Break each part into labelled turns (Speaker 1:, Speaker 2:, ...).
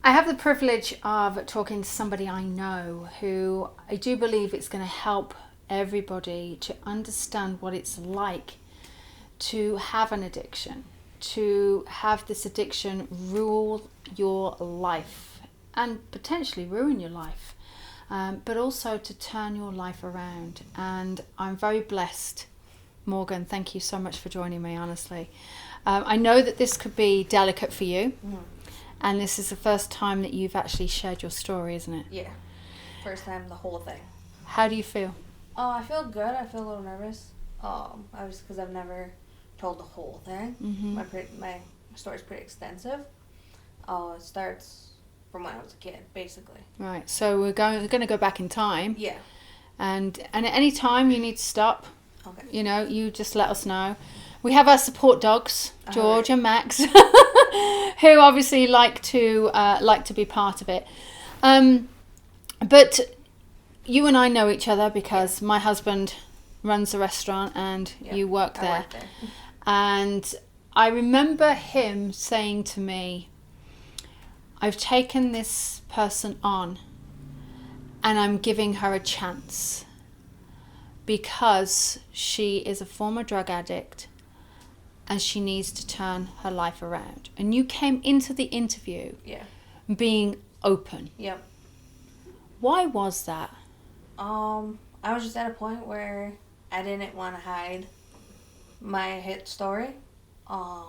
Speaker 1: I have the privilege of talking to somebody I know who I do believe it's going to help everybody to understand what it's like to have an addiction, to have this addiction rule your life and potentially ruin your life, but also to turn your life around. And I'm very blessed. Morgan, thank you so much for joining me, honestly. I know that this could be delicate for you. And this is the first time that you've actually shared your story, isn't it?
Speaker 2: Yeah. First time, the whole thing.
Speaker 1: How do you feel?
Speaker 2: I feel good. I feel a little nervous. Obviously, because I've never told the whole thing.
Speaker 1: Mm-hmm.
Speaker 2: My story's pretty extensive. It starts from when I was a kid, basically.
Speaker 1: Right. So we're going to go back in time.
Speaker 2: Yeah.
Speaker 1: And at any time you need to stop.
Speaker 2: Okay.
Speaker 1: You know, you just let us know. We have our support dogs, George and Max, who obviously like to be part of it. But you and I know each other because my husband runs a restaurant and you work there.
Speaker 2: I work there.
Speaker 1: And I remember him saying to me, I've taken this person on and I'm giving her a chance because she is a former drug addict and she needs to turn her life around. And you came into the interview being open.
Speaker 2: Yep.
Speaker 1: Why was that?
Speaker 2: I was just at a point where I didn't want to hide my hit story. I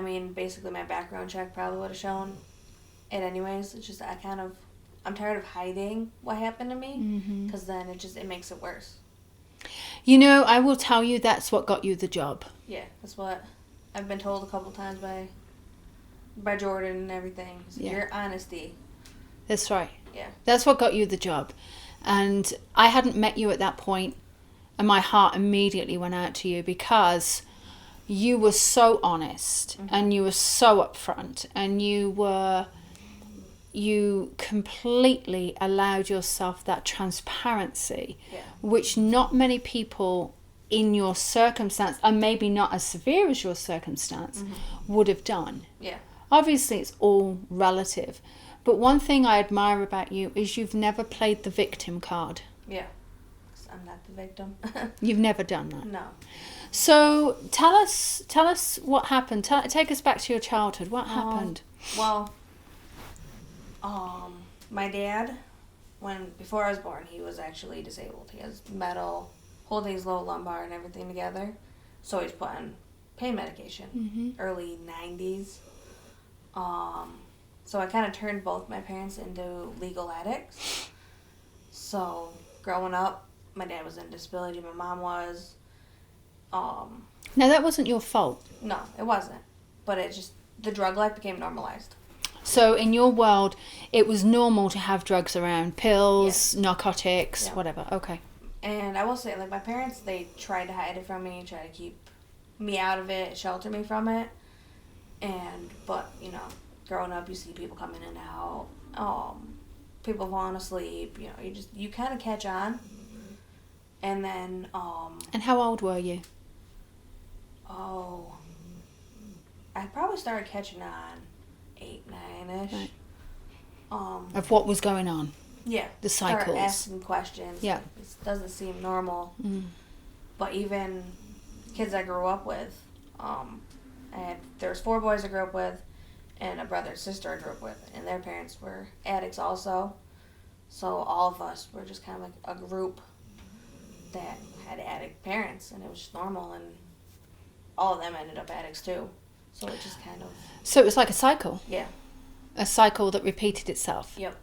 Speaker 2: mean, basically my background check probably would have shown it anyways. It's just I'm tired of hiding what happened to me because then it makes it worse.
Speaker 1: You know, I will tell you that's what got you the job.
Speaker 2: Yeah, that's what I've been told a couple times by Jordan and everything. Your honesty.
Speaker 1: That's right.
Speaker 2: Yeah.
Speaker 1: That's what got you the job. And I hadn't met you at that point, and my heart immediately went out to you because you were so honest and you were so upfront and you completely allowed yourself that transparency, which not many people in your circumstance, and maybe not as severe as your circumstance, would have done.
Speaker 2: Yeah.
Speaker 1: Obviously, it's all relative. But one thing I admire about you is you've never played the victim card.
Speaker 2: Yeah. 'Cause I'm not the victim.
Speaker 1: You've never done that.
Speaker 2: No.
Speaker 1: So tell us what happened. Take us back to your childhood. What happened?
Speaker 2: Well, my dad, before I was born, he was actually disabled. He has metal, holding his low lumbar and everything together. So he's put on pain medication. Early 90s. So I kind of turned both my parents into legal addicts. So growing up, my dad was in disability, my mom was.
Speaker 1: Now that wasn't your fault.
Speaker 2: No, it wasn't. But the drug life became normalized.
Speaker 1: So in your world, it was normal to have drugs around, pills, narcotics, whatever. Okay.
Speaker 2: And I will say, like, my parents, they tried to hide it from me, try to keep me out of it, shelter me from it. But, you know, growing up, you see people coming in and out, people falling asleep, you know, you kind of catch on. And then,
Speaker 1: And how old were you?
Speaker 2: I probably started catching on 8, 9-ish.
Speaker 1: Right. Of what was going on?
Speaker 2: Yeah.
Speaker 1: The cycles.
Speaker 2: Start asking questions.
Speaker 1: Yeah.
Speaker 2: It doesn't seem normal. But even kids I grew up with, there was 4 boys I grew up with, and a brother and sister I grew up with, and their parents were addicts also. So all of us were just kind of like a group that had addict parents, and it was just normal, and all of them ended up addicts too. So it just kind of...
Speaker 1: So it was like a cycle?
Speaker 2: Yeah.
Speaker 1: A cycle that repeated itself?
Speaker 2: Yep.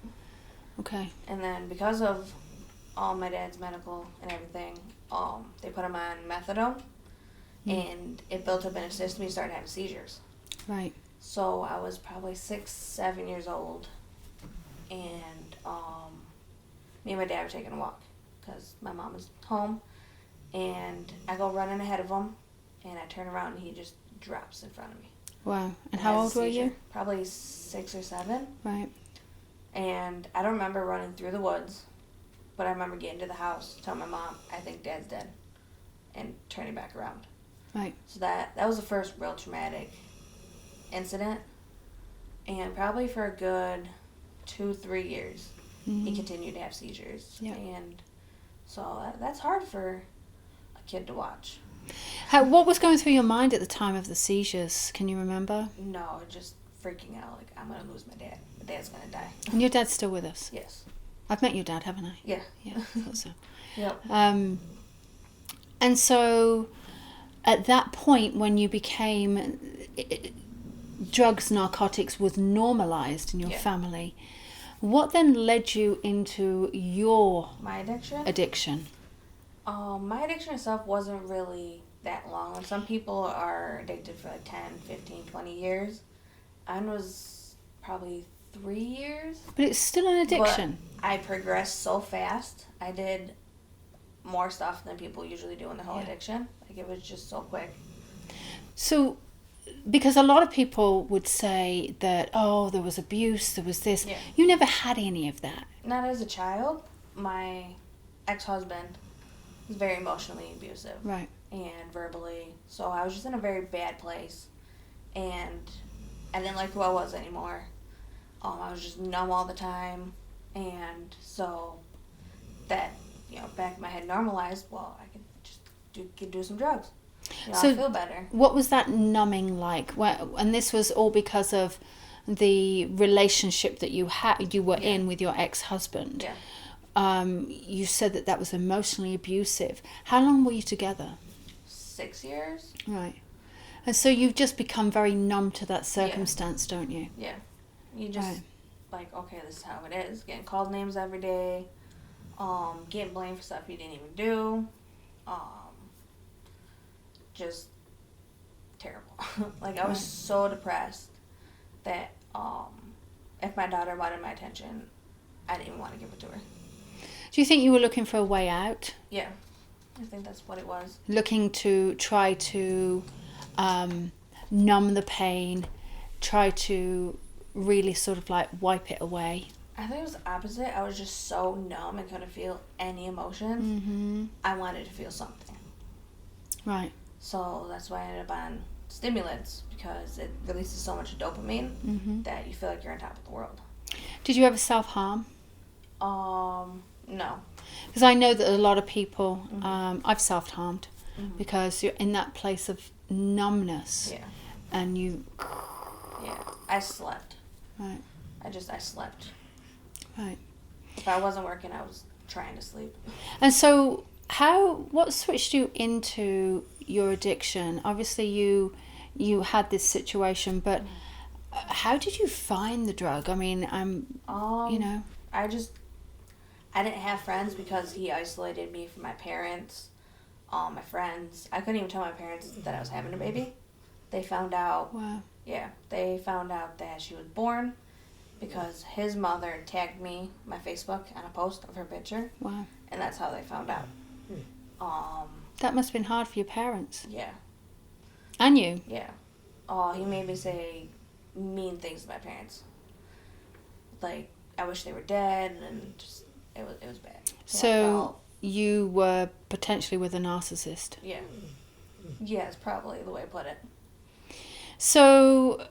Speaker 1: Okay.
Speaker 2: And then because of all my dad's medical and everything, they put him on methadone, and it built up in his system. He started having seizures.
Speaker 1: Right.
Speaker 2: So I was probably 6, 7 years old, and me and my dad were taking a walk because my mom was home, and I go running ahead of him, and I turn around, and he just drops in front of me.
Speaker 1: Wow. And how old were you?
Speaker 2: Probably 6 or 7.
Speaker 1: Right.
Speaker 2: And I don't remember running through the woods, but I remember getting to the house, telling my mom, I think Dad's dead, and turning back around.
Speaker 1: Right.
Speaker 2: So that was the first real traumatic incident. And probably for a good 2-3 years,
Speaker 1: Mm-hmm.
Speaker 2: he continued to have seizures.
Speaker 1: Yeah.
Speaker 2: And so that's hard for a kid to watch.
Speaker 1: What was going through your mind at the time of the seizures? Can you remember?
Speaker 2: No, just freaking out. Like, I'm going to lose my dad. My dad's going to die.
Speaker 1: And your dad's still with us?
Speaker 2: Yes.
Speaker 1: I've met your dad, haven't I?
Speaker 2: Yeah.
Speaker 1: Yeah, I thought so.
Speaker 2: Yep.
Speaker 1: And so at that point when you became... drugs, narcotics was normalized in your
Speaker 2: Yeah.
Speaker 1: family, what then led you into your
Speaker 2: My addiction?
Speaker 1: addiction?
Speaker 2: My addiction itself wasn't really that long. Some people are addicted for like 10, 15, 20 years. Mine was probably 3 years.
Speaker 1: But it's still an addiction.
Speaker 2: But I progressed so fast. I did more stuff than people usually do in the whole addiction. Like, it was just so quick.
Speaker 1: So, because a lot of people would say that, oh, there was abuse, there was this.
Speaker 2: Yeah.
Speaker 1: You never had any of that.
Speaker 2: Not as a child. My ex-husband was very emotionally abusive.
Speaker 1: Right.
Speaker 2: And verbally. So I was just in a very bad place. And I didn't like who I was anymore. I was just numb all the time. And so that, back in my head normalized, well, I could do some drugs.
Speaker 1: So
Speaker 2: I feel better.
Speaker 1: What was that numbing like? And this was all because of the relationship that you were in with your ex-husband.
Speaker 2: Yeah.
Speaker 1: You said that was emotionally abusive. How long were you together?
Speaker 2: 6 years.
Speaker 1: Right. And so you've just become very numb to that circumstance, don't you?
Speaker 2: Yeah. You just, like, okay, this is how it is. Getting called names every day. Getting blamed for stuff you didn't even do. Just terrible. Like, I was so depressed that if my daughter wanted my attention, I didn't even want to give it to her.
Speaker 1: Do you think you were looking for a way out?
Speaker 2: Yeah. I think that's what it was.
Speaker 1: Looking to try to numb the pain, try to really sort of like wipe it away?
Speaker 2: I think it was the opposite. I was just so numb and couldn't feel any emotions.
Speaker 1: Mm-hmm.
Speaker 2: I wanted to feel something.
Speaker 1: Right.
Speaker 2: So that's why I ended up on stimulants, because it releases so much dopamine that you feel like you're on top of the world.
Speaker 1: Did you ever self-harm?
Speaker 2: No.
Speaker 1: Because I know that a lot of people, I've self-harmed because you're in that place of numbness.
Speaker 2: Yeah.
Speaker 1: And you...
Speaker 2: Yeah. I slept.
Speaker 1: Right.
Speaker 2: I slept.
Speaker 1: Right.
Speaker 2: If I wasn't working, I was trying to sleep.
Speaker 1: And so what switched you into your addiction? Obviously you had this situation, but how did you find the drug? I mean,
Speaker 2: I didn't have friends because he isolated me from my parents, my friends. I couldn't even tell my parents that I was having a baby. They found out.
Speaker 1: Wow.
Speaker 2: Yeah, they found out that she was born because his mother tagged me, my Facebook, on a post of her picture.
Speaker 1: Wow.
Speaker 2: And that's how they found out.
Speaker 1: That must have been hard for your parents.
Speaker 2: Yeah.
Speaker 1: And you.
Speaker 2: Yeah. He made me say mean things to my parents. Like, I wish they were dead, and just, it was bad.
Speaker 1: So you were potentially with a narcissist.
Speaker 2: Yeah. Yeah, it's probably the way I put it.
Speaker 1: So,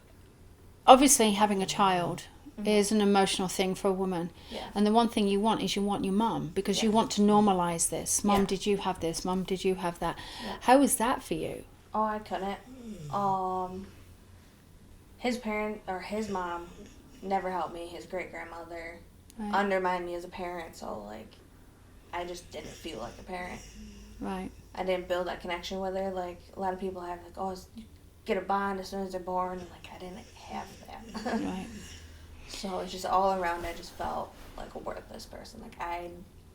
Speaker 1: obviously having a child is an emotional thing for a woman.
Speaker 2: Yeah.
Speaker 1: And the one thing you want is you want your mum, because you want to normalize this. Mum, did you have this? Mum, did you have that?
Speaker 2: Yeah.
Speaker 1: How was that for you?
Speaker 2: Oh, I couldn't. His mom never helped me. His great-grandmother undermined me as a parent, so, like, I just didn't feel like a parent.
Speaker 1: Right.
Speaker 2: I didn't build that connection with her. Like, a lot of people have, like, you get a bond as soon as they're born. And, like, I didn't have that.
Speaker 1: Right.
Speaker 2: So it's just all around, I just felt like a worthless person. Like, I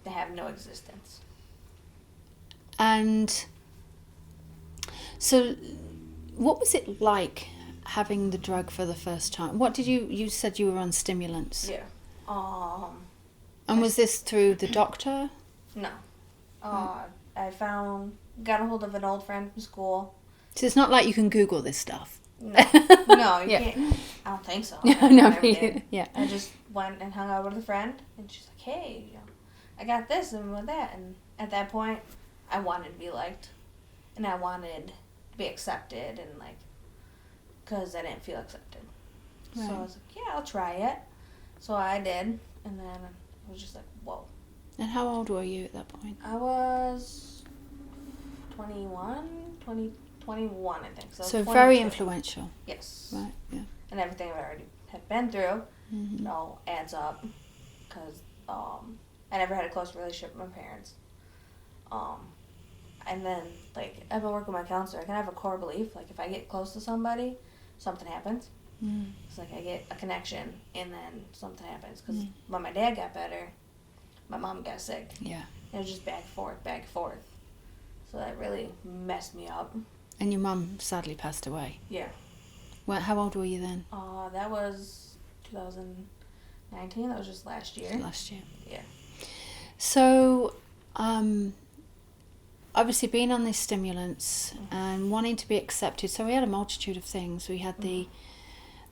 Speaker 2: have no existence.
Speaker 1: And so what was it like having the drug for the first time? What did you said you were on stimulants?
Speaker 2: Yeah.
Speaker 1: And was this through the doctor?
Speaker 2: No. I got a hold of an old friend from school.
Speaker 1: So it's not like you can Google this stuff.
Speaker 2: No, you can't. I don't think so. I just went and hung out with a friend, and she's like, "Hey, I got this and with that." And at that point, I wanted to be liked, and I wanted to be accepted, and like, because I didn't feel accepted.
Speaker 1: Right.
Speaker 2: So I was like, yeah, I'll try it. So I did, and then it was just like, whoa.
Speaker 1: And how old were you at that point?
Speaker 2: I was 21, I think.
Speaker 1: So
Speaker 2: So
Speaker 1: very
Speaker 2: 22.
Speaker 1: influential.
Speaker 2: Yes.
Speaker 1: Right, yeah.
Speaker 2: And everything I already had been through,
Speaker 1: Mm-hmm.
Speaker 2: it all adds up. Because I never had a close relationship with my parents. And then, like, I've been working with my counselor. I can have a core belief. Like, if I get close to somebody, something happens.
Speaker 1: Mm.
Speaker 2: It's like I get a connection, and then something happens. Because when my dad got better, my mom got sick.
Speaker 1: Yeah.
Speaker 2: And it was just back and forth, back and forth. So that really messed me up.
Speaker 1: And your mum sadly passed away.
Speaker 2: Yeah.
Speaker 1: Well, how old were you then?
Speaker 2: That was 2019. That was just last year.
Speaker 1: Last year.
Speaker 2: Yeah.
Speaker 1: So, obviously being on these stimulants and wanting to be accepted, so we had a multitude of things. We had the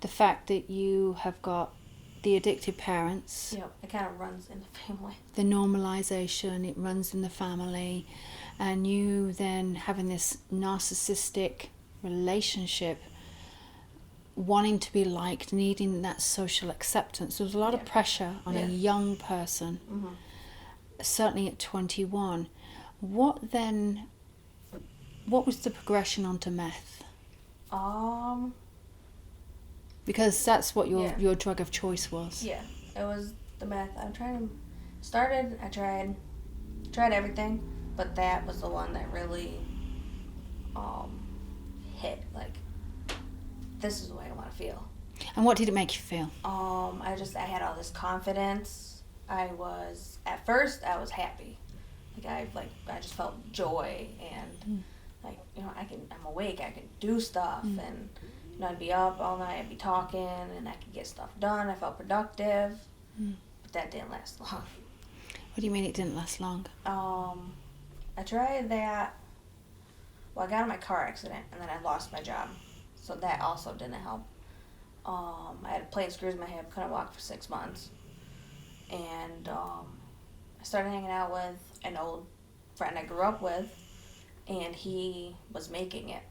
Speaker 1: fact that you have got the addicted parents.
Speaker 2: Yep. It kind of runs in the family.
Speaker 1: The normalization, it runs in the family, and you then having this narcissistic relationship, wanting to be liked, needing that social acceptance. There was a lot of pressure on a young person, certainly at 21. What was the progression onto meth? Because that's what your drug of choice was.
Speaker 2: Yeah, it was the meth. I tried everything, but that was the one that really hit. Like, this is the way I want to feel.
Speaker 1: And what did it make you feel?
Speaker 2: I had all this confidence. At first I was happy. I just felt joy, and I'm awake, I can do stuff, and I'd be up all night, I'd be talking, and I could get stuff done. I felt productive, but that didn't last long.
Speaker 1: What do you mean it didn't last long?
Speaker 2: I tried that. Well, I got in my car accident, and then I lost my job, so that also didn't help. I had plate screws in my hip, couldn't walk for 6 months, and I started hanging out with an old friend I grew up with, and he was making it.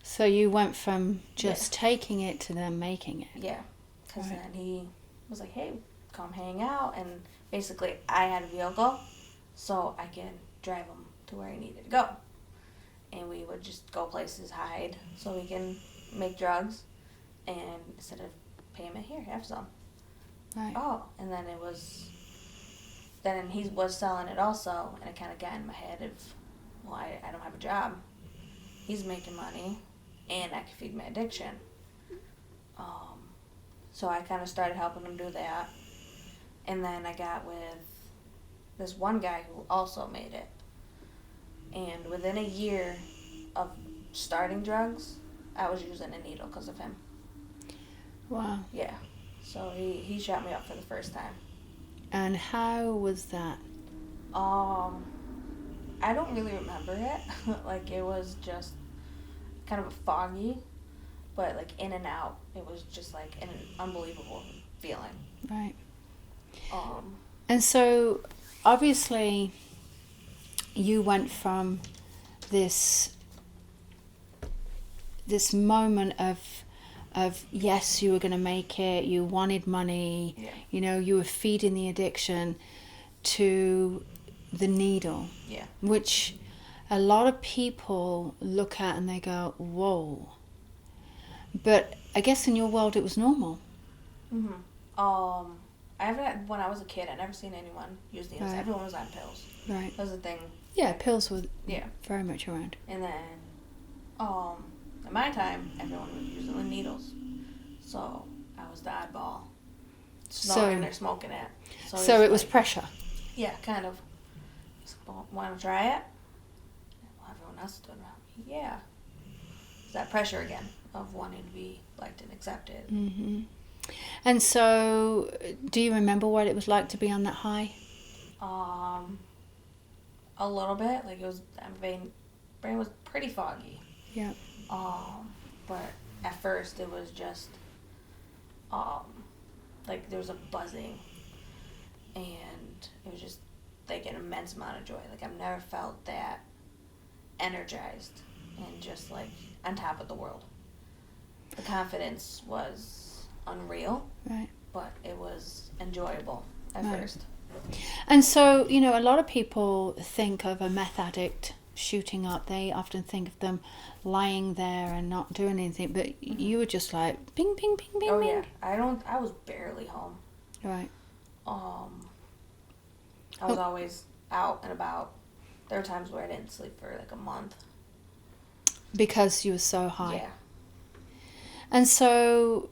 Speaker 1: So you went from just taking it to then making it.
Speaker 2: Yeah, because then he was like, hey, come hang out, and basically I had a vehicle, so I could drive him to where he needed to go. And we would just go places, hide, so we can make drugs, and instead of paying him, here, have some.
Speaker 1: Right.
Speaker 2: Oh, and then he was selling it also, and it kind of got in my head of, well, I don't have a job. He's making money, and I can feed my addiction. So I kind of started helping him do that. And then I got with this one guy who also made it. And within a year of starting drugs, I was using a needle because of him.
Speaker 1: Wow.
Speaker 2: Yeah. So he shot me up for the first time.
Speaker 1: And how was that?
Speaker 2: I don't really remember it. It was just kind of foggy, but in and out. It was just an unbelievable feeling.
Speaker 1: Right. And so, obviously, you went from this moment of yes, you were going to make it, you wanted money, you were feeding the addiction, to the needle, which a lot of people look at and they go, whoa. But I guess in your world it was normal.
Speaker 2: When I was a kid, I never seen anyone use needles.
Speaker 1: Right.
Speaker 2: Everyone was on pills.
Speaker 1: Right.
Speaker 2: That was the thing.
Speaker 1: Yeah, pills were very much around.
Speaker 2: And then, in my time, everyone was using the needles. So I was the oddball. Snorting or smoking it.
Speaker 1: So it was pressure.
Speaker 2: Yeah, kind of. Want to try it? Well, everyone else is doing it. Yeah. It's that pressure again of wanting to be liked and accepted.
Speaker 1: Mm-hmm. And so, do you remember what it was like to be on that high?
Speaker 2: A little bit. It was, my brain was pretty foggy.
Speaker 1: Yeah.
Speaker 2: But at first it was just, there was a buzzing, and it was just an immense amount of joy. I've never felt that energized and just on top of the world. The confidence was unreal.
Speaker 1: Right.
Speaker 2: But it was enjoyable at
Speaker 1: Right.
Speaker 2: first.
Speaker 1: And so, a lot of people think of a meth addict shooting up. They often think of them lying there and not doing anything. But you were just like, ping, ping, ping, ping,
Speaker 2: Oh
Speaker 1: ping.
Speaker 2: yeah, I was barely home.
Speaker 1: Right.
Speaker 2: I was always out and about. There were times where I didn't sleep for like a month.
Speaker 1: Because you were so high.
Speaker 2: Yeah.
Speaker 1: And so,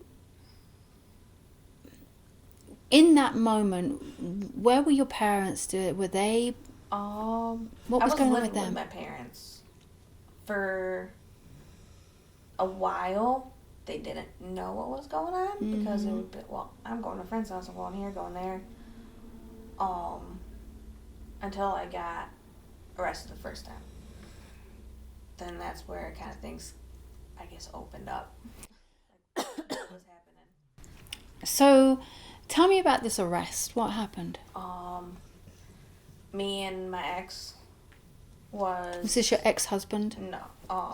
Speaker 1: in that moment, where were your parents? Were they? What was going on with them?
Speaker 2: With my parents for a while. They didn't know what was going on because it would be, well, I'm going to a friend's house, I'm going here, going there. Until I got arrested the first time. Then that's where kind of things, I guess, opened up. Like, what was happening?
Speaker 1: So, tell me about this arrest. What happened?
Speaker 2: Me and my ex was...
Speaker 1: Was this your ex-husband?
Speaker 2: No.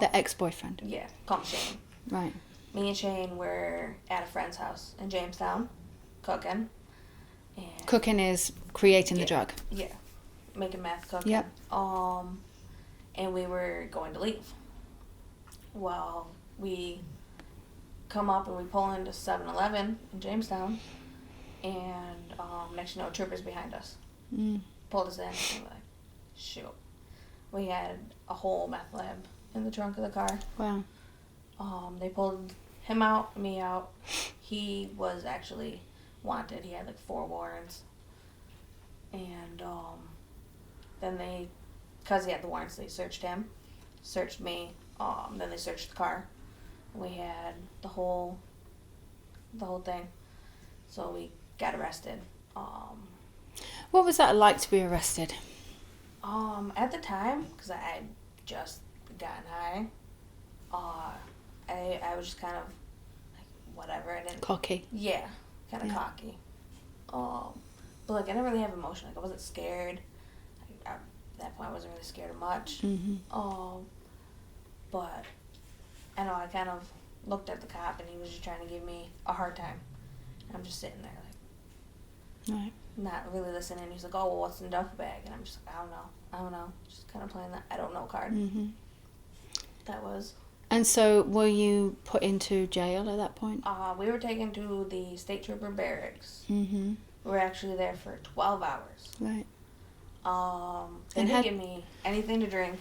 Speaker 1: The ex-boyfriend?
Speaker 2: Yeah, called Shane.
Speaker 1: Right.
Speaker 2: Me and Shane were at a friend's house in Jamestown, cooking. And
Speaker 1: Cooking is creating the drug.
Speaker 2: Yeah, making meth, cooking.
Speaker 1: Yep.
Speaker 2: And we were going to leave. Well, we come up and we pull into 7-Eleven in Jamestown, and next you know, troopers behind us. Pulled us in, and we're like, shoot. We had a whole meth lab in the trunk of the car.
Speaker 1: Wow.
Speaker 2: They pulled him out, me out. He was actually wanted. He had like 4 warrants. And then they, because he had the warrants, they searched him, searched me, then they searched the car. We had the whole thing. So we got arrested.
Speaker 1: What was that like to be arrested?
Speaker 2: At the time, because I had just gotten high, I was just kind of like, whatever. I didn't...
Speaker 1: Cocky.
Speaker 2: Yeah, kind of cocky. But like, I didn't really have emotion. Like, I wasn't scared. At that point, I wasn't really scared of much. But I know I kind of looked at the cop, and he was just trying to give me a hard time. And I'm just sitting there, like, not really listening. He's like, oh, well, what's in the duffel bag? And I'm just like, I don't know. Just kind of playing that I don't know card. That was.
Speaker 1: And so, were you put into jail at that point?
Speaker 2: We were taken to the state trooper barracks.
Speaker 1: Mm-hmm.
Speaker 2: We were actually there for 12 hours.
Speaker 1: Right.
Speaker 2: They didn't give me anything to drink.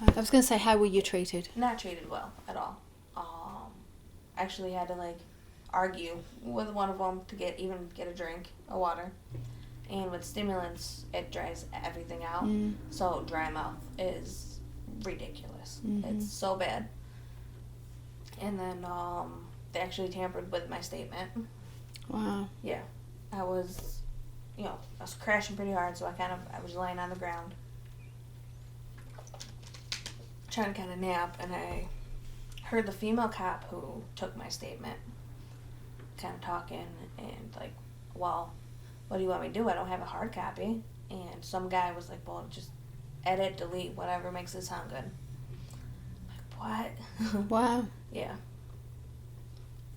Speaker 1: I was going to say, how were you treated?
Speaker 2: Not treated well at all. Actually had to like argue with one of them to get a drink of water. And with stimulants, it dries everything out. So dry mouth is ridiculous. It's so bad. And then they actually tampered with my statement.
Speaker 1: Wow.
Speaker 2: Yeah. I was crashing pretty hard, so I was laying on the ground trying to kind of nap, and I heard the female cop who took my statement kind of talking and like, well, what do you want me to do? I don't have a hard copy. And some guy was like, well, just edit, delete, whatever makes it sound good. I'm like, what?
Speaker 1: Wow.
Speaker 2: Yeah.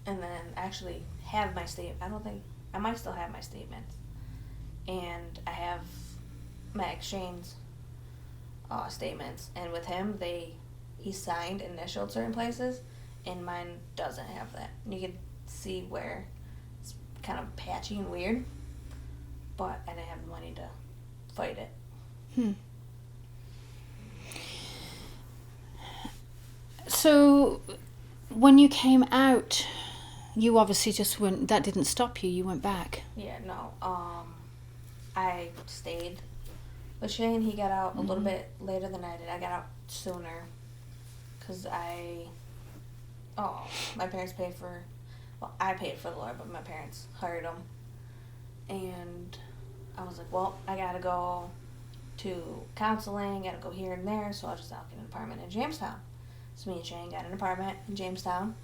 Speaker 2: And then actually have my statement. I might still have my statements. And I have my exchange statements. And with him, he signed, initialed certain places, and mine doesn't have that. And you can see where it's kind of patchy and weird. But I didn't have the money to fight it.
Speaker 1: So, when you came out, you obviously just went, that didn't stop you, you went back.
Speaker 2: Yeah, no. I stayed with Shane. He got out a little bit later than I did. I got out sooner because my parents paid for, well, I paid for the lawyer, but my parents hired him. And I was like, well, I gotta go to counseling, gotta go here and there, so I'll get an apartment in Jamestown. So me and Shane got an apartment in Jamestown,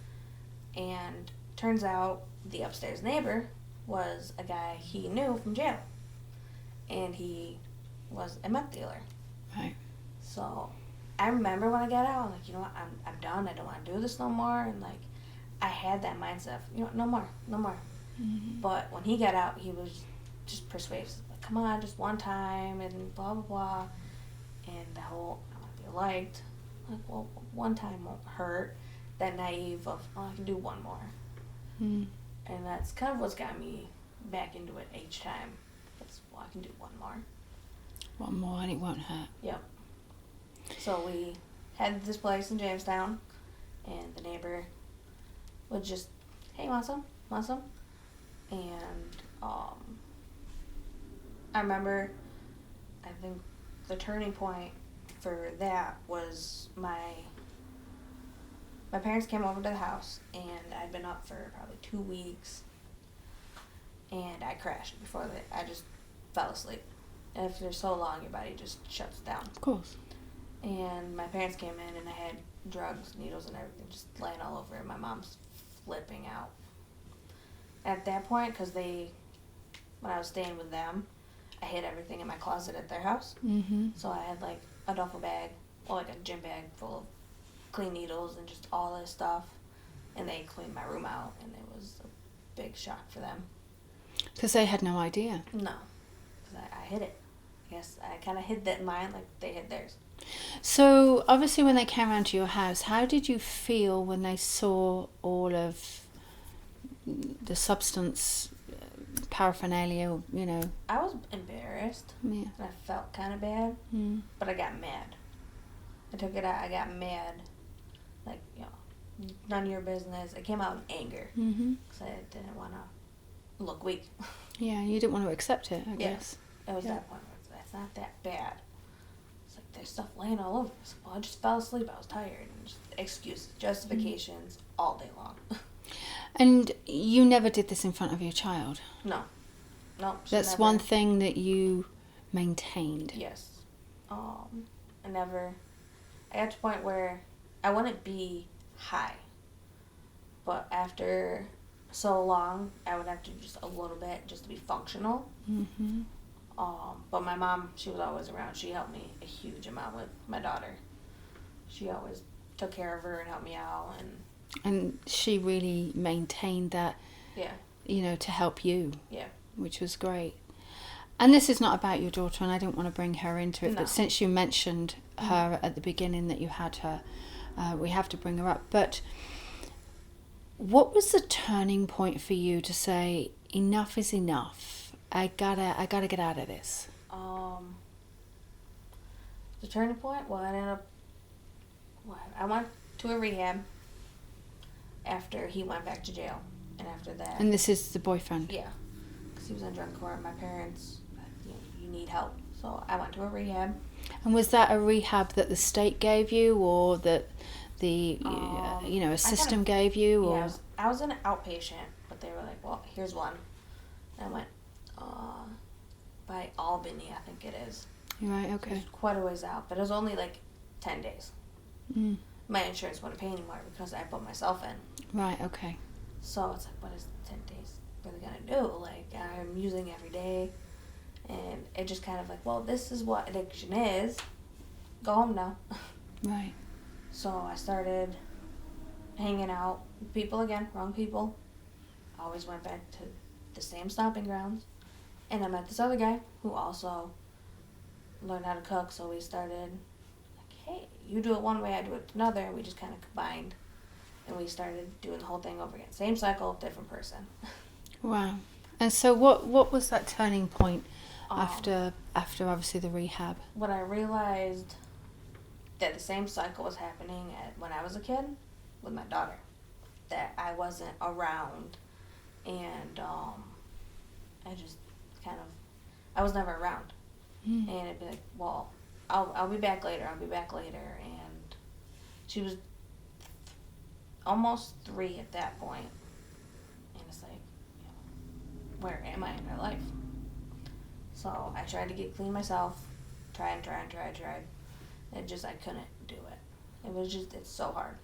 Speaker 2: and turns out the upstairs neighbor was a guy he knew from jail, and he was a meth dealer.
Speaker 1: Right.
Speaker 2: So I remember when I got out, I'm like, you know what, I'm done. I don't want to do this no more. And like, I had that mindset of, no more, no more.
Speaker 1: Mm-hmm.
Speaker 2: But when he got out, he was just persuasive. Like, come on, just one time, and blah, blah, blah. And the whole, I want to be liked. Like, well, one time won't hurt. That naive of, oh, I can do one more.
Speaker 1: Mm.
Speaker 2: And that's kind of what's got me back into it each time. It's, well, I can do one more.
Speaker 1: One more and it won't hurt.
Speaker 2: Yep. So we had this place in Jamestown, and the neighbor would just, hey, want some? Want some? And I remember, I think the turning point for that was my parents came over to the house, and I'd been up for probably 2 weeks, and I crashed before that. I just fell asleep. And after so long, your body just shuts down.
Speaker 1: Of course.
Speaker 2: And my parents came in, and I had drugs, needles, and everything just laying all over, and my mom's flipping out. At that point, because when I was staying with them, I hid everything in my closet at their house.
Speaker 1: Mm-hmm.
Speaker 2: So I had like a duffel bag, or like a gym bag full of clean needles and just all this stuff. And they cleaned my room out, and it was a big shock for them.
Speaker 1: Because they had no idea.
Speaker 2: No, because I hid it. I guess I kind of hid that in mine like they hid theirs.
Speaker 1: So, obviously, when they came around to your house, how did you feel when they saw all of the substance paraphernalia,
Speaker 2: I was embarrassed.
Speaker 1: Yeah.
Speaker 2: And I felt kind of bad, but I got mad. I took it out. I got mad. Like, none of your business. It came out in anger.
Speaker 1: Mm-hmm.
Speaker 2: Because I didn't want to look weak.
Speaker 1: Yeah, you didn't want to accept it, I guess.
Speaker 2: It was that point where it's not that bad. It's like there's stuff laying all over. It's like, well, I just fell asleep. I was tired. And just excuses, justifications all day long.
Speaker 1: And you never did this in front of your child?
Speaker 2: No.
Speaker 1: That's
Speaker 2: never.
Speaker 1: one thing that you maintained?
Speaker 2: Yes. I never... I got to a point where I wouldn't be high. But after so long, I would have to just a little bit just to be functional.
Speaker 1: Mm-hmm.
Speaker 2: But my mom, she was always around. She helped me a huge amount with my daughter. She always took care of her and helped me out.
Speaker 1: And she really maintained that, to help you.
Speaker 2: Yeah.
Speaker 1: Which was great. And this is not about your daughter, and I don't want to bring her into it,
Speaker 2: No.
Speaker 1: but since you mentioned her at the beginning that you had her, we have to bring her up. But what was the turning point for you to say, enough is enough? I gotta get out of this.
Speaker 2: The turning point, I went to a rehab after he went back to jail, and after that.
Speaker 1: And this is the boyfriend?
Speaker 2: Yeah, because he was in drug court. My parents, you need help, so I went to a rehab.
Speaker 1: And was that a rehab that the state gave you, or that the a system gave you? Or?
Speaker 2: Yeah, I was an outpatient, but they were like, well, here's one. And I went by Albany, I think it is.
Speaker 1: Right, okay.
Speaker 2: So it was quite a ways out, but it was only like 10 days.
Speaker 1: Mm.
Speaker 2: My insurance wouldn't pay anymore because I put myself in.
Speaker 1: Right, okay.
Speaker 2: So it's like, what is 10 days really going to do? Like, I'm using every day. And it just kind of like, well, this is what addiction is. Go home now.
Speaker 1: Right.
Speaker 2: So I started hanging out with people again, wrong people. I always went back to the same stomping grounds. And I met this other guy who also learned how to cook. So we started like, hey, you do it one way, I do it another. And we just kind of combined. And we started doing the whole thing over again. Same cycle, different person.
Speaker 1: Wow. And so what was that turning point after obviously the rehab?
Speaker 2: When I realized that the same cycle was happening when I was a kid with my daughter, that I wasn't around, and I just kind of, I was never around. And it'd be like, well, I'll be back later, and she was almost 3 at that point, and it's like, where am I in her life? So I tried to get clean myself, tried. And just, I couldn't do it. It was just, it's so hard.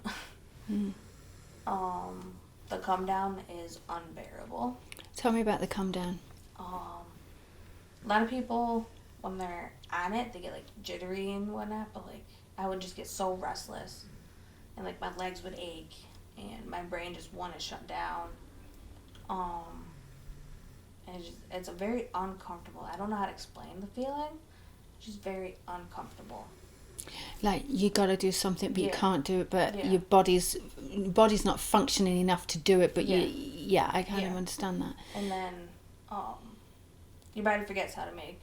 Speaker 2: The come down is unbearable.
Speaker 1: Tell me about the come down.
Speaker 2: A lot of people, when they're on it, they get like jittery and whatnot, but like I would just get so restless, and like my legs would ache, and my brain just wanted to shut down. And it's a very uncomfortable. I don't know how to explain the feeling. It's just very uncomfortable.
Speaker 1: Like you got to do something, but you
Speaker 2: Yeah.
Speaker 1: can't do it. But
Speaker 2: Yeah.
Speaker 1: your body's not functioning enough to do it. But
Speaker 2: Yeah.
Speaker 1: I kind of
Speaker 2: Yeah.
Speaker 1: understand that.
Speaker 2: And then your body forgets how to make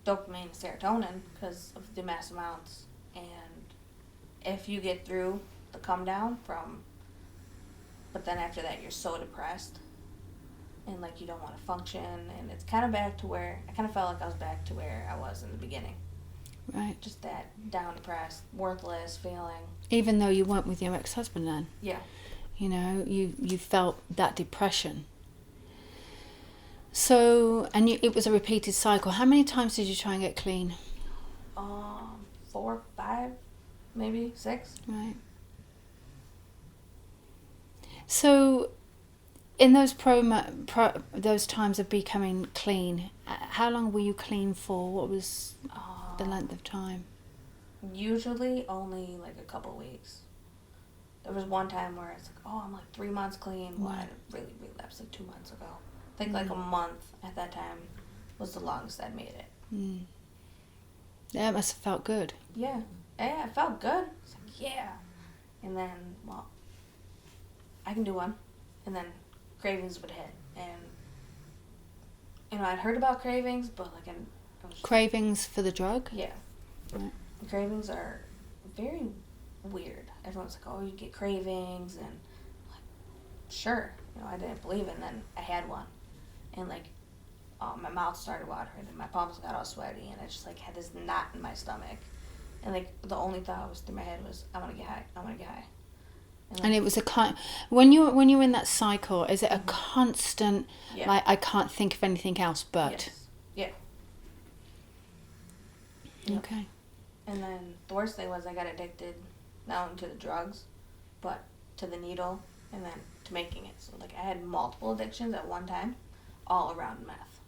Speaker 2: dopamine and serotonin because of the mass amounts. And if you get through the come down but then after that you're so depressed and like you don't want to function, and it's kind of back to where I kind of felt like I was back to where I was in the beginning.
Speaker 1: Right.
Speaker 2: Just that down, depressed, worthless feeling.
Speaker 1: Even though you weren't with your ex-husband then.
Speaker 2: Yeah.
Speaker 1: You know, you felt that depression. So, and it was a repeated cycle. How many times did you try and get clean?
Speaker 2: 4, 5, maybe 6.
Speaker 1: Right. So, in those those times of becoming clean, how long were you clean for? What was the length of time?
Speaker 2: Usually only like a couple weeks. There was one time where it's like, oh, I'm like 3 months clean. Well, I really relapsed like 2 months ago. I think like a month at that time was the longest I'd made it.
Speaker 1: Mm. Yeah, it must have felt good.
Speaker 2: Yeah, it felt good. It's like, yeah. And then, well, I can do one. And then cravings would hit. And, you know, I'd heard about cravings, but like I was
Speaker 1: Cravings for the drug?
Speaker 2: Yeah.
Speaker 1: Right.
Speaker 2: Cravings are very weird. Everyone's like, oh, you get cravings, and like, sure. You know, I didn't believe it, and then I had one. And like, my mouth started watering, and my palms got all sweaty, and I just like had this knot in my stomach. And like, the only thought was through my head was, I want to get high, I want to get high.
Speaker 1: And it was when you're in that cycle, is it a constant,
Speaker 2: Yeah.
Speaker 1: like, I can't think of anything else but?
Speaker 2: Yes. Yeah.
Speaker 1: Okay.
Speaker 2: And then the worst thing was I got addicted, not only to the drugs, but to the needle, and then to making it. So like I had multiple addictions at one time, all around meth.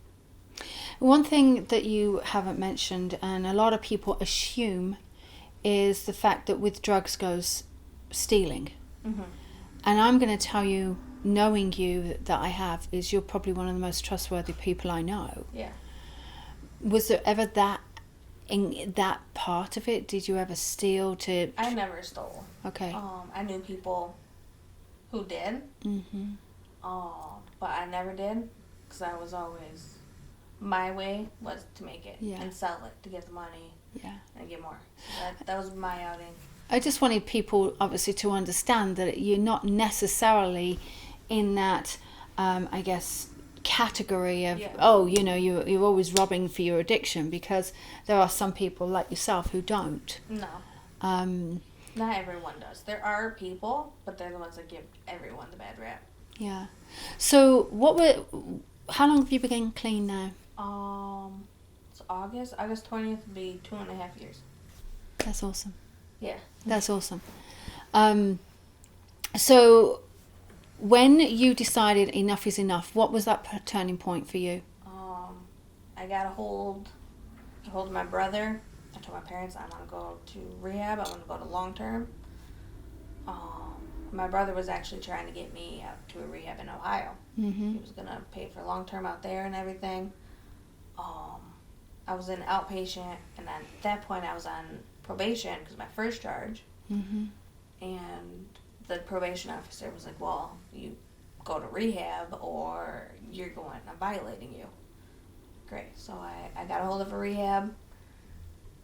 Speaker 1: One thing that you haven't mentioned, and a lot of people assume, is the fact that with drugs goes stealing.
Speaker 2: Mm-hmm.
Speaker 1: And I'm going to tell you, knowing you that I have, is you're probably one of the most trustworthy people I know.
Speaker 2: Yeah.
Speaker 1: Was there ever that, in that part of it? Did you ever steal to...
Speaker 2: I never stole.
Speaker 1: Okay.
Speaker 2: I knew people who did.
Speaker 1: Mm-hmm.
Speaker 2: But I never did, because I was always... My way was to make it and sell it to get the money and get more. So that was my outing.
Speaker 1: I just wanted people, obviously, to understand that you're not necessarily in that, I guess, category of, you know, you're always robbing for your addiction, because there are some people like yourself who don't.
Speaker 2: No. Not everyone does. There are people, but they're the ones that give everyone the bad rap.
Speaker 1: Yeah. So how long have you been clean now?
Speaker 2: It's August 20th would be 2.5 years.
Speaker 1: That's awesome.
Speaker 2: Yeah.
Speaker 1: That's awesome. So when you decided enough is enough, what was that turning point for you?
Speaker 2: I got a hold of my brother. I told my parents I want to go to rehab. I want to go to long term. My brother was actually trying to get me out to a rehab in Ohio.
Speaker 1: Mm-hmm.
Speaker 2: He was going to pay for long term out there and everything. I was in outpatient, and then at that point I was on probation because my first charge.
Speaker 1: Mm-hmm.
Speaker 2: And the probation officer was like, well, you go to rehab or I'm violating you. Great. So I got a hold of a rehab,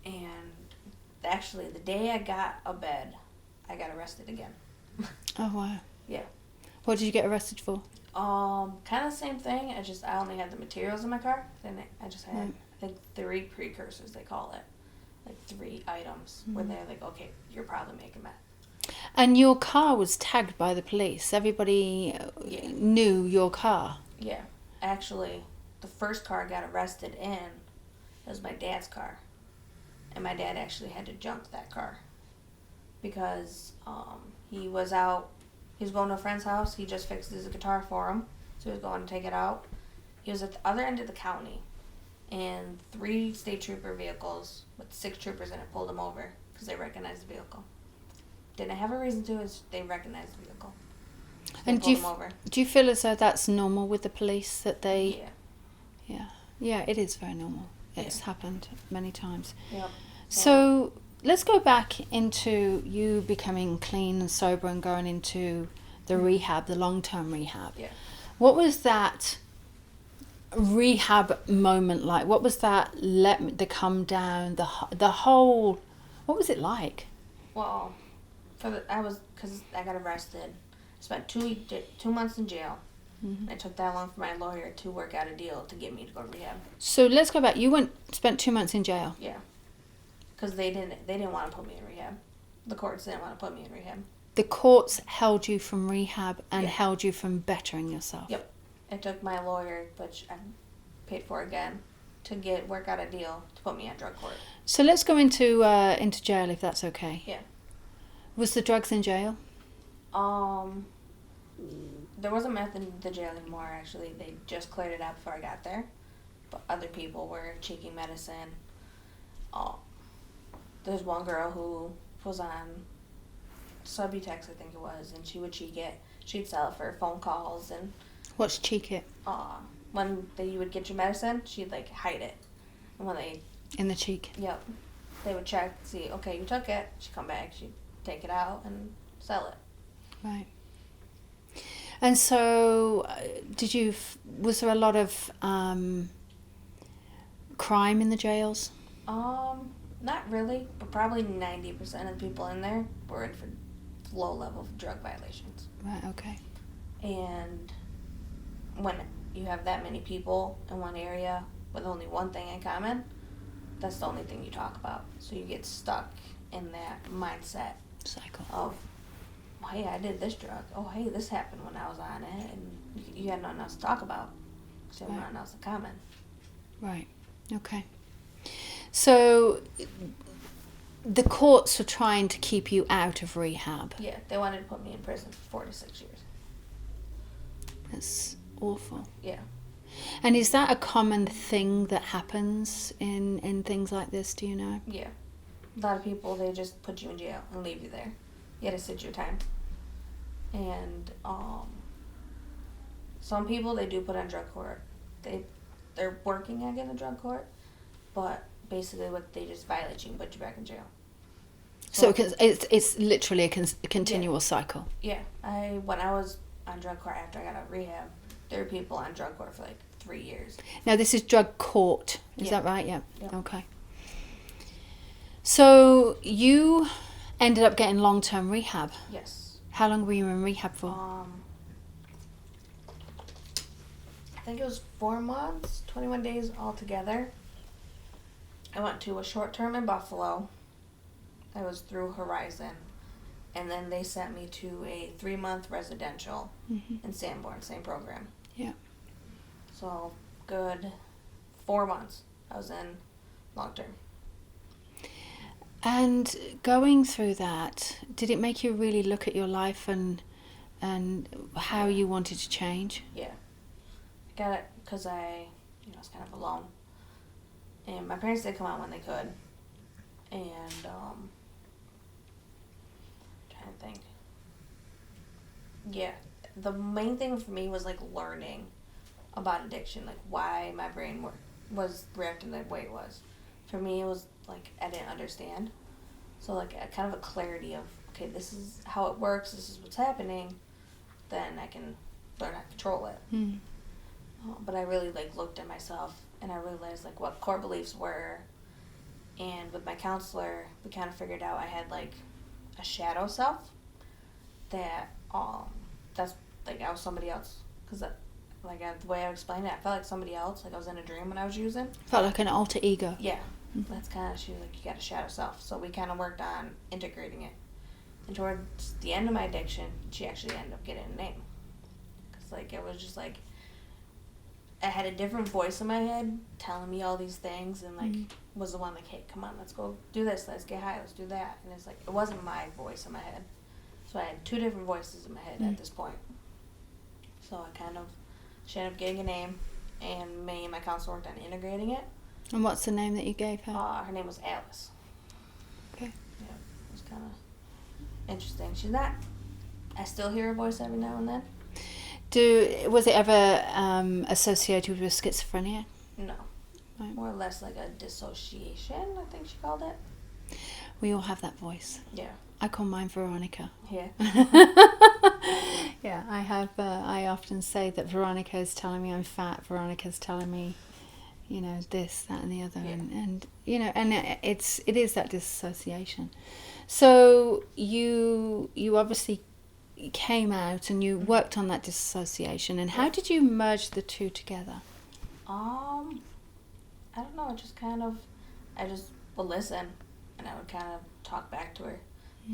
Speaker 2: and actually the day I got a bed, I got arrested again.
Speaker 1: Oh, wow.
Speaker 2: Yeah.
Speaker 1: What did you get arrested for?
Speaker 2: Kind of the same thing. I only had the materials in my car. Then I just had, I think, 3 precursors, they call it. Like 3 items where they're like, okay, you're probably making meth.
Speaker 1: And your car was tagged by the police. Everybody knew your car.
Speaker 2: Yeah. Actually, the first car I got arrested in was my dad's car. And my dad actually had to junk that car. Because he was going to a friend's house. He just fixed his guitar for him. So he was going to take it out. He was at the other end of the county. And 3 state trooper vehicles with 6 troopers in it pulled him over because they recognized the vehicle. didn't have a reason to. Is they recognized the vehicle. They
Speaker 1: And
Speaker 2: pulled him over.
Speaker 1: do you feel as though that's normal with the police, that they...
Speaker 2: Yeah.
Speaker 1: Yeah, it is very normal. It's happened many times.
Speaker 2: Yep.
Speaker 1: So let's go back into you becoming clean and sober and going into the rehab, the long-term rehab.
Speaker 2: Yeah.
Speaker 1: What was that rehab moment like? What was that the come down, the whole, what was it like?
Speaker 2: Well, because I got arrested. I spent 2 months in jail.
Speaker 1: Mm-hmm.
Speaker 2: It took that long for my lawyer to work out a deal to get me to go to rehab.
Speaker 1: So let's go back. You spent 2 months in jail.
Speaker 2: Yeah. Because they didn't want to put me in rehab. The courts didn't want to put me in rehab.
Speaker 1: The courts held you from rehab and
Speaker 2: Yeah.
Speaker 1: held you from bettering yourself.
Speaker 2: Yep. It took my lawyer, which I paid for again, to work out a deal to put me on drug court.
Speaker 1: So let's go into jail, if that's okay.
Speaker 2: Yeah.
Speaker 1: Was the drugs in jail?
Speaker 2: There wasn't meth in the jail anymore, actually. They just cleared it out before I got there. But other people were taking medicine. There's one girl who was on Subutex, I think it was, and she would cheek it. She'd sell it for phone calls, and
Speaker 1: What's cheek it?
Speaker 2: when you would get your medicine, she'd like hide it. And when they...
Speaker 1: In the cheek?
Speaker 2: Yep. They would check, see, okay, you took it. She'd come back, she'd take it out and sell it.
Speaker 1: Right. And so, was there a lot of crime in the jails?
Speaker 2: Not really, but probably 90% of the people in there were in for low-level drug violations.
Speaker 1: Right, okay.
Speaker 2: And when you have that many people in one area with only one thing in common, that's the only thing you talk about. So you get stuck in that mindset
Speaker 1: Cycle.
Speaker 2: of, oh, hey, I did this drug. Oh, hey, this happened when I was on it. And you had nothing else to talk about. So you have nothing else in common.
Speaker 1: Right, okay. So the courts were trying to keep you out of rehab.
Speaker 2: Yeah, they wanted to put me in prison for 4 to 6 years.
Speaker 1: That's awful.
Speaker 2: Yeah.
Speaker 1: And is that a common thing that happens in things like this, do you know?
Speaker 2: Yeah. A lot of people, they just put you in jail and leave you there. You had to sit your time. And some people, they do put on drug court. They're working on getting a drug court, but basically what they just violate you and put you back in jail.
Speaker 1: So it's literally a continual cycle.
Speaker 2: Yeah. When I was on drug court after I got out of rehab, there were people on drug court for like 3 years.
Speaker 1: Now this is drug court, is
Speaker 2: Yeah.
Speaker 1: that right? Yeah.
Speaker 2: Yep.
Speaker 1: Okay. So you ended up getting long-term rehab.
Speaker 2: Yes.
Speaker 1: How long were you in rehab for?
Speaker 2: I think it was 4 months, 21 days altogether. I went to a short term in Buffalo. I was through Horizon. And then they sent me to a 3-month residential in Sanborn, same program.
Speaker 1: Yeah.
Speaker 2: So, good 4 months I was in long term.
Speaker 1: And going through that, did it make you really look at your life and how you wanted to change?
Speaker 2: Yeah. I got it because I was kind of alone. And my parents did come out when they could. And, trying to think. Yeah. The main thing for me was, like, learning about addiction. Like, why my brain was reacting the way it was. For me, it was, like, I didn't understand. So, like, kind of a clarity of, okay, this is how it works, this is what's happening. Then I can learn how to control it.
Speaker 1: Mm.
Speaker 2: But I really, like, looked at myself and I realized, like, what core beliefs were. And with my counselor, we kind of figured out I had, like, a shadow self that, that's, like, I was somebody else. Because, the way I explained it, I felt like somebody else. Like, I was in a dream when I was using.
Speaker 1: Felt like an alter ego.
Speaker 2: Yeah. That's kind of, she was like, you got a shadow self. So we kind of worked on integrating it. And towards the end of my addiction, she actually ended up getting a name. Because, like, it was just, like, I had a different voice in my head telling me all these things and, like, was the one like, hey, come on, let's go do this, let's get high, let's do that. And it's like, it wasn't my voice in my head. So I had 2 different voices in my head at this point. So she ended up getting a name, and me and my counselor worked on integrating it.
Speaker 1: And what's the name that you gave her?
Speaker 2: Her name was Alice.
Speaker 1: Okay.
Speaker 2: Yeah, it was kind of interesting. She's not. I still hear her voice every now and then.
Speaker 1: Was it ever associated with schizophrenia?
Speaker 2: No.
Speaker 1: Right.
Speaker 2: More or less like a dissociation, I think she called it.
Speaker 1: We all have that voice.
Speaker 2: Yeah.
Speaker 1: I call mine Veronica.
Speaker 2: Yeah.
Speaker 1: Yeah, I have. I often say that Veronica is telling me I'm fat. Veronica's telling me, this, that, and the other,
Speaker 2: Yeah.
Speaker 1: and it is that dissociation. So you obviously came out and you worked on that dissociation. And how did you merge the two together?
Speaker 2: I don't know. It just kind of, I just would listen, and I would kind of talk back to her.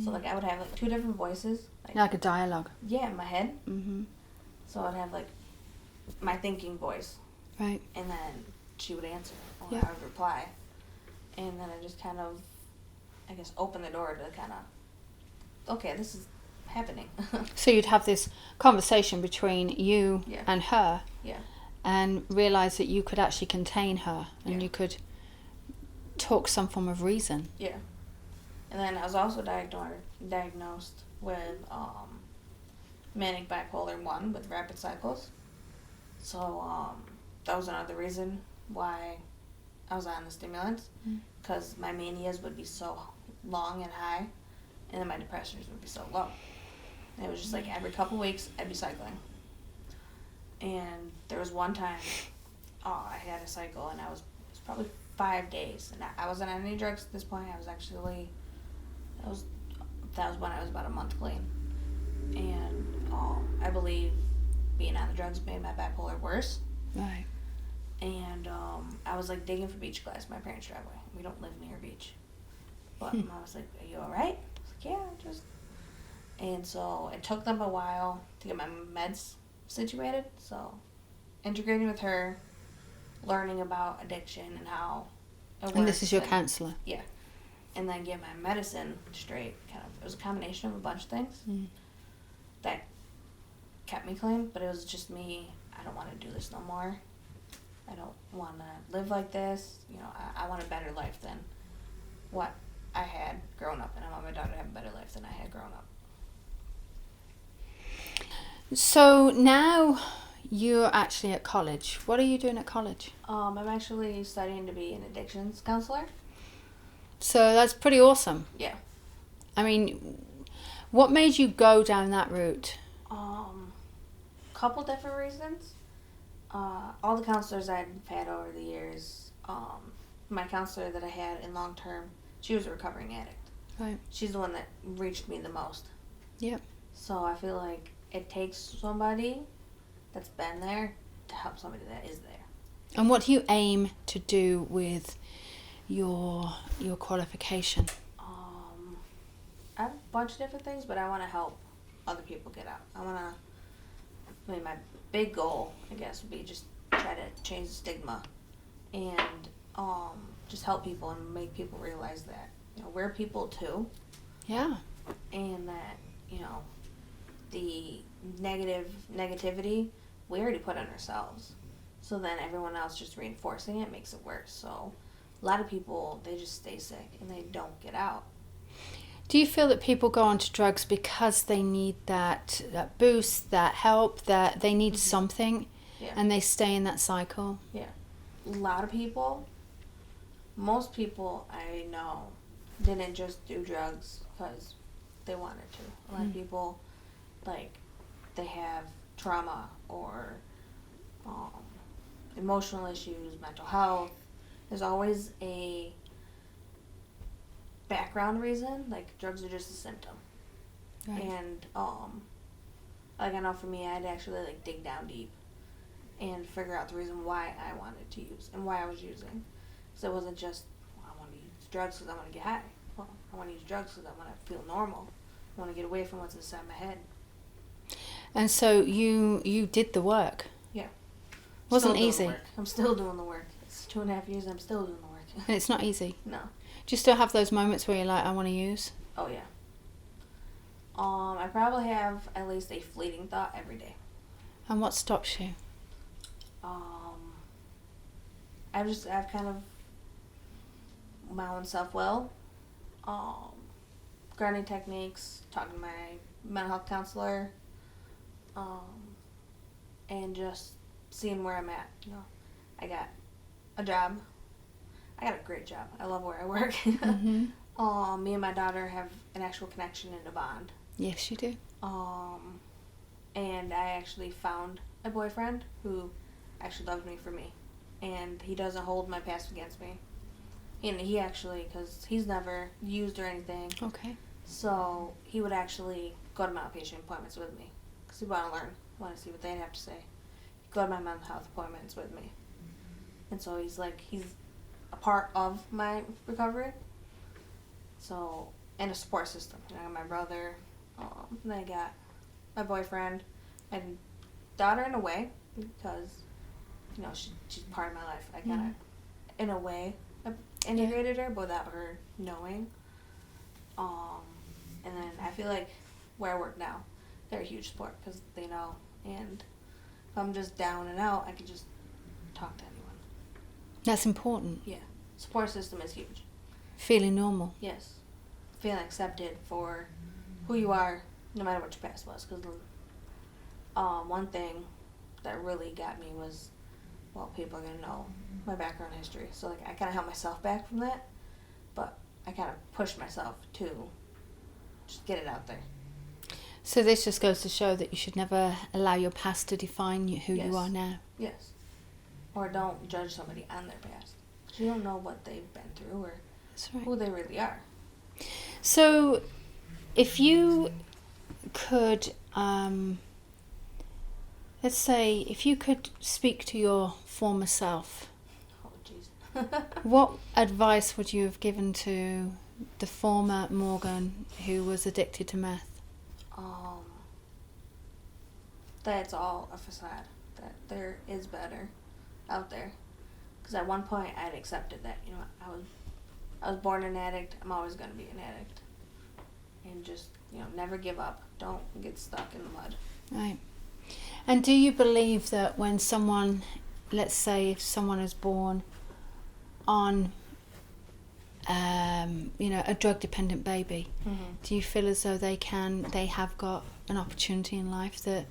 Speaker 2: So like I would have like two different voices,
Speaker 1: Like a dialogue.
Speaker 2: Yeah, in my head.
Speaker 1: Mm-hmm.
Speaker 2: So I'd have like my thinking voice,
Speaker 1: Right.
Speaker 2: and then she would answer, or
Speaker 1: Yeah.
Speaker 2: I would reply, and then I just kind of, I guess, open the door to kind of, okay, this is happening.
Speaker 1: So you'd have this conversation between you
Speaker 2: Yeah.
Speaker 1: and her,
Speaker 2: Yeah.
Speaker 1: and realize that you could actually contain her, and
Speaker 2: Yeah.
Speaker 1: you could talk some form of reason.
Speaker 2: Yeah. And then I was also diagnosed with manic bipolar 1 with rapid cycles. So that was another reason why I was on the stimulants, because my manias would be so long and high, and then my depressions would be so low. And it was just like every couple weeks I'd be cycling. And there was one time I had a cycle, and it was probably 5 days, and I wasn't on any drugs at this point. I was actually, that was when I was about a month clean. And I believe being on the drugs made my bipolar worse.
Speaker 1: Right.
Speaker 2: And I was like digging for beach glass in my parents' driveway. We don't live near a beach. But Mom was like, "Are you alright?" I was like, "Yeah, just." And so it took them a while to get my meds situated. So integrating with her, learning about addiction and how it works.
Speaker 1: And this is your counselor.
Speaker 2: Yeah. And then get my medicine straight. It was a combination of a bunch of things that kept me clean, but it was just me. I don't want to do this no more. I don't want to live like this. I want a better life than what I had growing up, and I want my daughter to have a better life than I had growing up.
Speaker 1: So now you're actually at college. What are you doing at college?
Speaker 2: I'm actually studying to be an addictions counselor.
Speaker 1: So that's pretty awesome.
Speaker 2: Yeah.
Speaker 1: I mean, what made you go down that route?
Speaker 2: Couple different reasons. All the counselors I've had over the years, my counselor that I had in long term, she was a recovering addict.
Speaker 1: Right.
Speaker 2: She's the one that reached me the most.
Speaker 1: Yep.
Speaker 2: So I feel like it takes somebody that's been there to help somebody that is there.
Speaker 1: And what do you aim to do with your qualification?
Speaker 2: I have a bunch of different things, but I want to help other people get out. My big goal, I guess, would be just try to change the stigma and just help people and make people realize that, we're people too.
Speaker 1: Yeah.
Speaker 2: And that, the negativity, we already put on ourselves. So then everyone else just reinforcing it makes it worse. So a lot of people, they just stay sick and they don't get out.
Speaker 1: Do you feel that people go onto drugs because they need that boost, that help, that they need something, and they stay in that cycle?
Speaker 2: Yeah. A lot of people, most people I know, didn't just do drugs because they wanted to. A lot of people, they have trauma or emotional issues, mental health. There's always a background reason. Drugs are just a symptom.
Speaker 1: Right.
Speaker 2: And I know for me, I had to actually dig down deep and figure out the reason why I wanted to use and why I was using. Because it wasn't just, I want to use drugs because I want to get high. Well, I want to use drugs because I want to feel normal. I want to get away from what's inside my head.
Speaker 1: And so you did the work.
Speaker 2: Yeah.
Speaker 1: Wasn't easy.
Speaker 2: I'm still doing the work. It's 2.5 years and I'm still doing the work.
Speaker 1: And it's not easy.
Speaker 2: No.
Speaker 1: Do you still have those moments where you're like, I want to use?
Speaker 2: Oh, yeah. I probably have at least a fleeting thought every day.
Speaker 1: And what stops you?
Speaker 2: I've kind of my own self-will. grounding techniques, talking to my mental health counselor, and just seeing where I'm at. You know, I got a job. I got a great job. I love where I work.
Speaker 1: Mm-hmm.
Speaker 2: Me and my daughter have an actual connection and a bond.
Speaker 1: Yes, you do.
Speaker 2: And I actually found a boyfriend who actually loves me for me. And he doesn't hold my past against me. And he actually, because he's never used or anything.
Speaker 1: Okay.
Speaker 2: So he would actually go to my outpatient appointments with me. Because he wanted to learn, wanted to see what they'd have to say. He'd go to my mental health appointments with me. And so he's a part of my recovery. So, and a support system. You know, I got my brother, then I got my boyfriend, my daughter in a way, because, you know, she's part of my life. I kind of, in a way, integrated her, but without her knowing. And then I feel like where I work now, they're a huge support because they know. And if I'm just down and out, I can just talk to anyone.
Speaker 1: That's important.
Speaker 2: Yeah. Support system is huge.
Speaker 1: Feeling normal.
Speaker 2: Yes. Feeling accepted for who you are, no matter what your past was. Because one thing that really got me was, well, people are going to know my background history. So, like, I kind of held myself back from that. But I kind of pushed myself to just get it out there.
Speaker 1: So this just goes to show that you should never allow your past to define who you are now.
Speaker 2: Yes. Or don't judge somebody on their past. You don't know what they've been through or who they really are.
Speaker 1: So, if you could, let's say, if you could speak to your former self,
Speaker 2: oh jeez,
Speaker 1: what advice would you have given to the former Morgan who was addicted to meth?
Speaker 2: That it's all a facade. That there is better out there. Because at one point I'd accepted that, you know, I was born an addict. I'm always going to be an addict. And just, you know, never give up. Don't get stuck in the mud.
Speaker 1: Right. And do you believe that when someone, let's say if someone is born on, you know, a drug-dependent baby, do you feel as though they have got an opportunity in life that,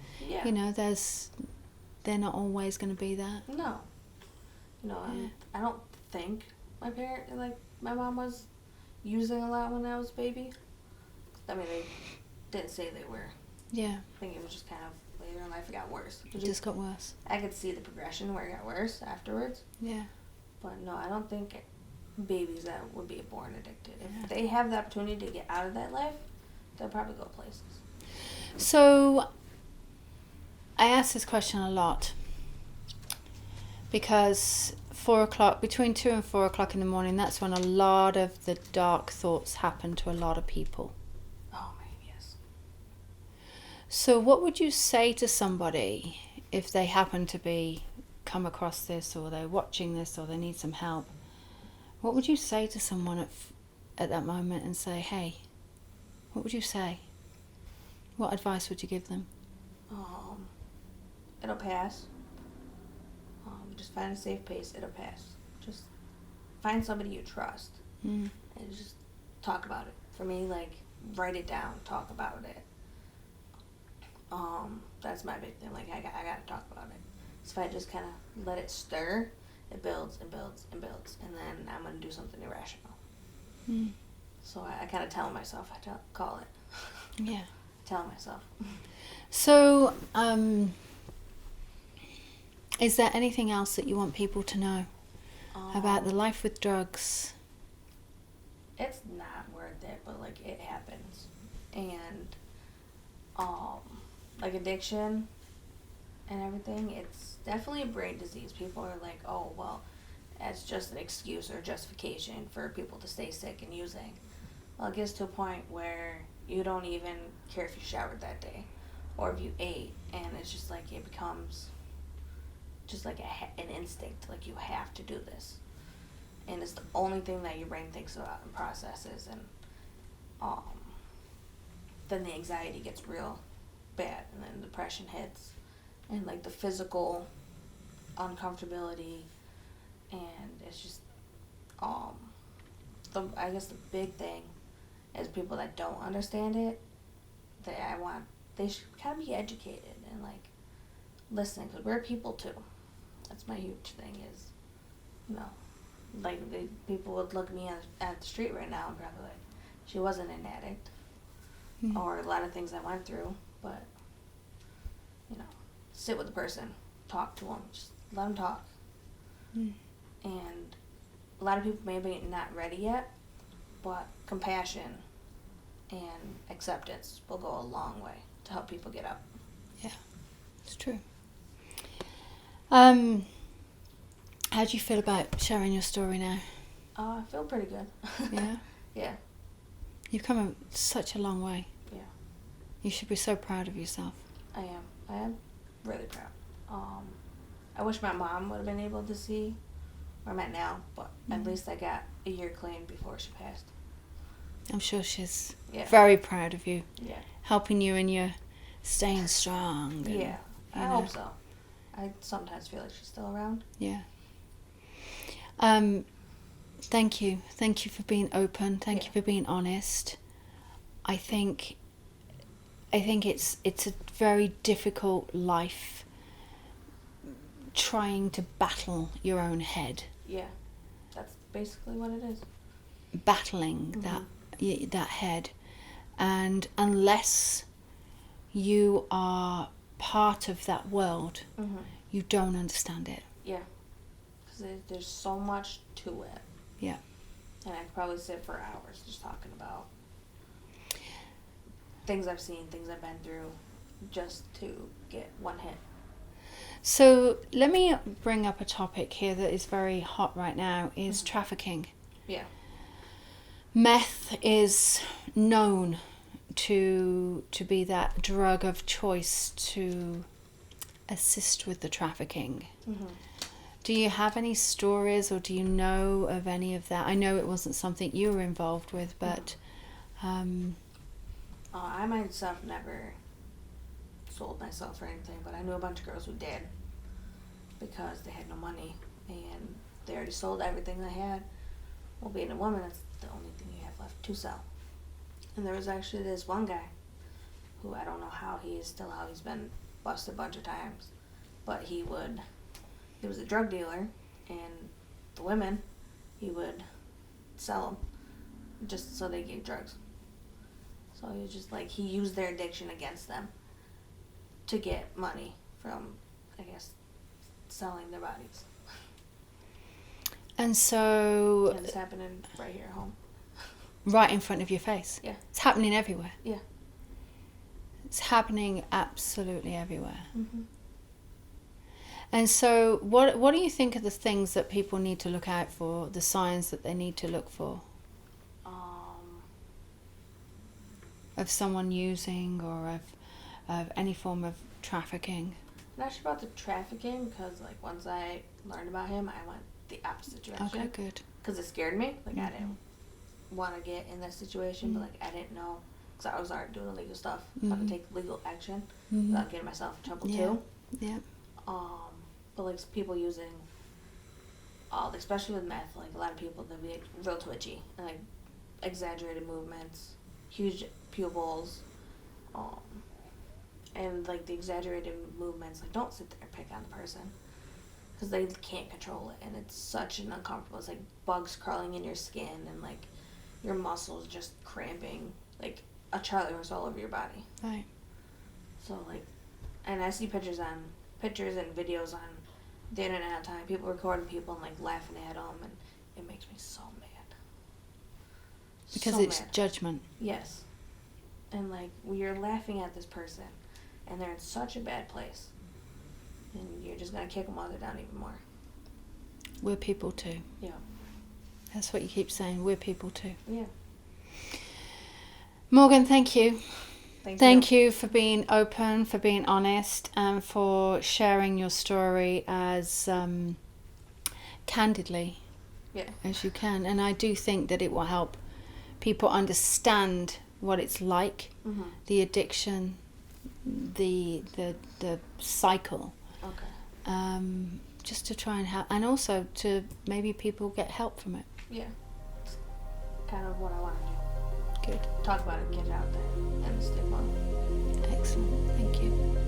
Speaker 1: you know, they're not always going to be that?
Speaker 2: No. You know, I don't think my mom was using a lot when I was a baby. I mean, they didn't say they were.
Speaker 1: Yeah.
Speaker 2: I think it was just kind of later in life it got worse.
Speaker 1: It just got worse.
Speaker 2: I could see the progression where it got worse afterwards.
Speaker 1: Yeah.
Speaker 2: But no, I don't think babies that would be born addicted, if they have the opportunity to get out of that life, they'll probably go places.
Speaker 1: So, I ask this question a lot because 4 o'clock, between 2 and 4 o'clock in the morning, that's when a lot of the dark thoughts happen to a lot of people.
Speaker 2: Oh, man, yes.
Speaker 1: So what would you say to somebody if they happen to come across this, or they're watching this, or they need some help? What would you say to someone at that moment and say, hey, what would you say? What advice would you give them?
Speaker 2: It'll pass. Just find a safe place. It'll pass. Just find somebody you trust and just talk about it. For me, like, write it down. Talk about it. That's my big thing. Like, I gotta talk about it. So if I just kind of let it stir, it builds and builds and builds, and then I'm gonna do something irrational. So I kind of tell myself. Call it.
Speaker 1: Yeah.
Speaker 2: Tell myself.
Speaker 1: So, is there anything else that you want people to know about the life with drugs?
Speaker 2: It's not worth it, but, like, it happens. And, like, addiction and everything, it's definitely a brain disease. People are like, oh, well, that's just an excuse or justification for people to stay sick and using. Well, it gets to a point where you don't even care if you showered that day or if you ate, and it's just like it becomes just like an instinct, like you have to do this. And it's the only thing that your brain thinks about and processes, and then the anxiety gets real bad, and then depression hits, and like the physical uncomfortability, and it's just I guess the big thing as people that don't understand it, they should kind of be educated and like listening, because we're people too. That's my huge thing is, you know, like people would look at me at the street right now and probably like, she wasn't an addict, or a lot of things I went through, but, you know, sit with the person, talk to them, just let them talk. And a lot of people may be not ready yet, but compassion and acceptance will go a long way to help people get up.
Speaker 1: Yeah, it's true. How do you feel about sharing your story now?
Speaker 2: I feel pretty good.
Speaker 1: Yeah?
Speaker 2: Yeah.
Speaker 1: You've come such a long way.
Speaker 2: Yeah.
Speaker 1: You should be so proud of yourself.
Speaker 2: I am really proud. I wish my mom would have been able to see where I'm at now, but at least I got a year clean before she passed.
Speaker 1: I'm sure she's
Speaker 2: Yeah.
Speaker 1: very proud of you.
Speaker 2: Yeah.
Speaker 1: Helping you in your staying strong. And,
Speaker 2: Yeah. I hope so. I sometimes feel like she's still around.
Speaker 1: Yeah. Thank you. Thank you for being open. Thank you for being honest. I think it's a very difficult life trying to battle your own head.
Speaker 2: Yeah. That's basically what it is.
Speaker 1: Battling that head, and unless you are part of that world, you don't understand it.
Speaker 2: Yeah. Because there's so much to it.
Speaker 1: Yeah.
Speaker 2: And I could probably sit for hours just talking about things I've seen, things I've been through, just to get one hit.
Speaker 1: So let me bring up a topic here that is very hot right now, is trafficking.
Speaker 2: Yeah.
Speaker 1: Meth is known to be that drug of choice to assist with the trafficking. Do you have any stories, or do you know of any of that? I know it wasn't something you were involved with, but
Speaker 2: I myself never sold myself or anything, but I knew a bunch of girls who did, because they had no money and they already sold everything they had. Well, being a woman, that's the only thing you have left to sell. And there was actually this one guy who, I don't know how he's been busted a bunch of times, but he was a drug dealer, and the women, he would sell them just so they gave drugs. So he was just like, he used their addiction against them to get money from, I guess, selling their bodies.
Speaker 1: and so
Speaker 2: And it's happening right here at home.
Speaker 1: right in front of your face.
Speaker 2: Yeah.
Speaker 1: It's happening everywhere.
Speaker 2: Yeah.
Speaker 1: It's happening absolutely everywhere. And so what do you think are the things that people need to look out for, the signs that they need to look for of someone using, or of any form of trafficking?
Speaker 2: I'm not sure about the trafficking, because like once I learned about him, I went the opposite direction.
Speaker 1: Okay, good.
Speaker 2: Because it scared me. Like I didn't want to get in this situation, but like I didn't know, because I was already doing illegal stuff, how to take legal action without getting myself in trouble too.
Speaker 1: Yeah.
Speaker 2: But like people using especially with meth, like a lot of people, they'll be like, real twitchy and like exaggerated movements, huge pupils, and like the exaggerated movements, like don't sit there and pick on the person, because they can't control it, and it's such an uncomfortable. It's like bugs crawling in your skin, and like your muscles just cramping, like a Charlie horse all over your body.
Speaker 1: Right.
Speaker 2: So like, and I see pictures and videos on the internet all the time, people recording people and like laughing at them, and it makes me so mad.
Speaker 1: Because
Speaker 2: so
Speaker 1: it's
Speaker 2: mad.
Speaker 1: judgment.
Speaker 2: Yes. And like, you're laughing at this person, and they're in such a bad place, and you're just gonna kick them while they're down even more.
Speaker 1: We're people too.
Speaker 2: Yeah.
Speaker 1: That's what you keep saying. We're people too.
Speaker 2: Yeah.
Speaker 1: Morgan, thank you.
Speaker 2: Thank you.
Speaker 1: You for being open, for being honest, and for sharing your story as candidly as you can. And I do think that it will help people understand what it's like, the addiction, the cycle.
Speaker 2: Okay.
Speaker 1: Just to try and help, and also to maybe people get help from it.
Speaker 2: Yeah. It's kind of what I want to do.
Speaker 1: Good.
Speaker 2: talk about it, get it out there, and the stigma.
Speaker 1: Excellent. Thank you.